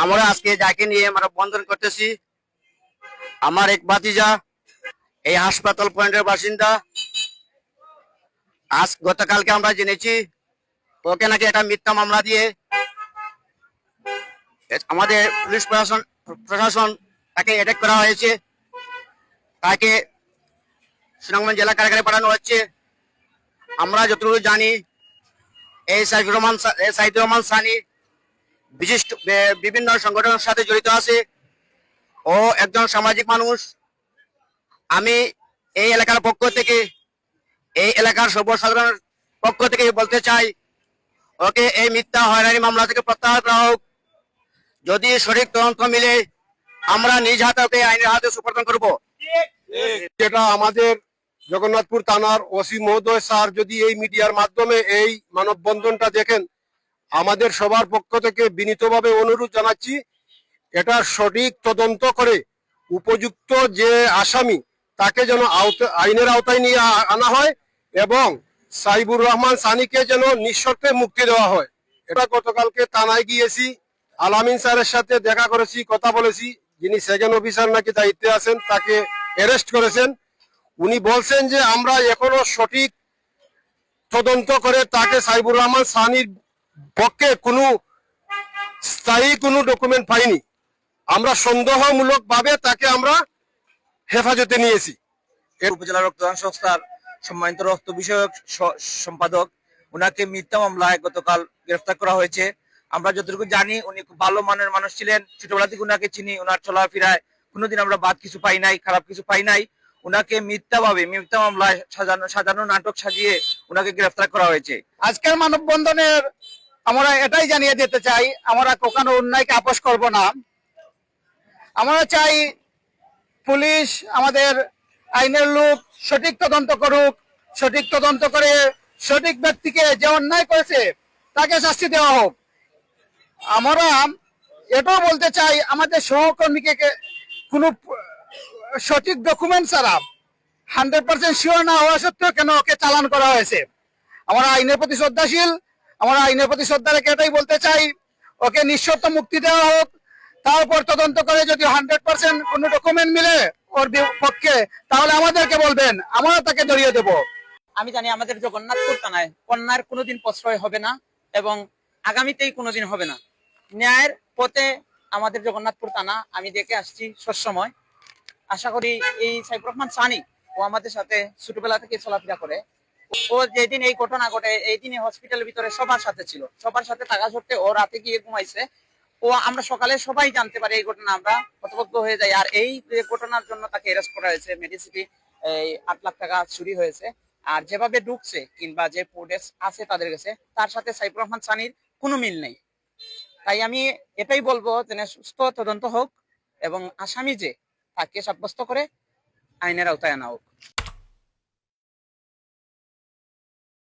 আমরা আজকে যাকে নিয়ে আমরা বন্ধন করতেছি, আমার এক ভাতিজা এই হাসপাতাল পয়েন্টের বাসিন্দা। গতকালকে আমরা জেনেছি ওকে নাকি একটা মিথ্যা মামলা দিয়ে আমাদের পুলিশ প্রশাসন তাকে অ্যাটাক করা হয়েছে। তাকে সুনামগঞ্জ জেলা কারাগারে পাঠানো হচ্ছে। আমরা যতটুকু জানি এই সাইদুর রহমান সানি বিশিষ্ট বিভিন্ন সংগঠনের সাথে জড়িত আছে। ও একজন সামাজিক মানুষ। আমি এই এলাকার পক্ষ থেকে, এই এলাকার সর্বসাধারণের পক্ষ থেকে বলতে চাই, ওকে এই মিথ্যা হয়রানি মামলা থেকে প্রত্যাহার করা হোক। যদি সঠিক তদন্ত মিলে আমরা নিজ হাতে ওকে আইনের হাতে সুপ্রদান করব। যেটা আমাদের জগন্নাথপুর থানার ওসি মহোদয় স্যার যদি এই মিডিয়ার মাধ্যমে এই মানববন্ধনটা দেখেন, আমাদের সবার পক্ষ থেকে বিনীতভাবে অনুরোধ জানাচ্ছি, এটা সঠিক তদন্ত করে উপযুক্ত যে আসামি তাকে যেন আইনের আওতায় নিয়ে আনা হয় এবং সাইবুর রহমান সানিকে যেন নিঃশর্তে মুক্তি দেওয়া হয়। এটা গতকালকে থানায় গিয়েছি, আলামিন স্যারের সাথে দেখা করেছি, কথা বলেছি। যিনি সেকেন্ড অফিসার নাকি দায়িত্বে আছেন তাকে অ্যারেস্ট করেছেন। উনি বলছেন যে আমরা এখনো সঠিক তদন্ত করে তাকে সাইবুর রহমান সানির পক্ষে কোনো স্থায়ী কোনো ডকুমেন্ট পাইনি। আমরা সন্দেহমূলক ভাবে তাকে আমরা হেফাজতে নিয়েছি। উপজেলা রক্তদান সংস্থার সম্মানিত রক্ত বিষয়ক সম্পাদক, উনাকে মিথ্যা মামলায় গতকাল গ্রেফতার করা হয়েছে। আমরা যতটুকু জানি উনি খুব ভালো মানের মানুষ ছিলেন। ছোটবেলা থেকে উনাকে চিনি। উনার চলাফেরায় কোনোদিন আমরা বাদ কিছু পাই নাই, খারাপ কিছু পাই নাই। উনাকে মিথ্যা মামলায় সাজানো নাটক সাজিয়ে উনাকে গ্রেফতার করা হয়েছে। আজকের মানববন্ধনের আমরা এটাই জানিয়ে দিতে চাই, আমরা কখনো অন্যায়কে আপোষ করব না। আমরা চাই পুলিশ, আমাদের আইনের লোক সঠিক তদন্ত করুক। সঠিক তদন্ত করে সঠিক ব্যক্তিকে যে অন্যায় করেছে তাকে শাস্তি দেওয়া হোক। আমরা এটাও বলতে চাই, আমাদের সহকর্মীকে কোনো সঠিক ডকুমেন্ট ছাড়া 100% শিওর না হওয়া সত্ত্বেও কেন ওকে চালান করা হয়েছে। আমরা আইনের প্রতি শ্রদ্ধাশীল। আমরা আইনের প্রতি শ্রদ্ধা রেখে এটাই বলতে চাই, ওকে নিঃশর্ত মুক্তি দেওয়া হোক। তারপর তদন্ত করে যদি 100% কোনো ডকুমেন্ট মিলে ওর পক্ষে, তাহলে আমাদেরকে বলবেন, আমরা তাকে ধরিয়ে দেব। আমি জানি আমাদের জগন্নাথপুর থানায় কন্যার কোনোদিন প্রশ্রয় হবে না এবং আগামীতেই কোনোদিন হবে না। ন্যায়ের পথে আমাদের জগন্নাথপুর থানা আমি দেখে আসছি সবসময়। আশা করি এই সাইফুর রহমান সানি, ও আমাদের সাথে ছোটবেলা থেকে চলাফেরা করে। ও যেদিন এই ঘটনা ঘটে এই দিনে হসপিটালের ভিতরে সবার সাথে ছিল, সবার সাথে থাকা সত্ত্বেও ও রাতে গিয়ে ঘুমাইছে। ও আমরা সকালে সবাই জানতে পারি এই ঘটনা, আমরা হতভম্ব হয়ে যাই। আর এই ঘটনার জন্য তাকে অ্যারেস্ট করা হয়েছে। মেডিসিটি এই 8 লাখ টাকা চুরি হয়েছে। আর যেভাবে ঢুকছে কিংবা যে ফুটেজ আছে তাদের কাছে, তার সাথে সাইফুর রহমান সানির কোনো মিল নেই। তাই আমি এটাই বলবো যে সুস্থ তদন্ত হোক এবং আসামি যে তাকে সাব্যস্ত করে আইনের আওতায় আনা হোক।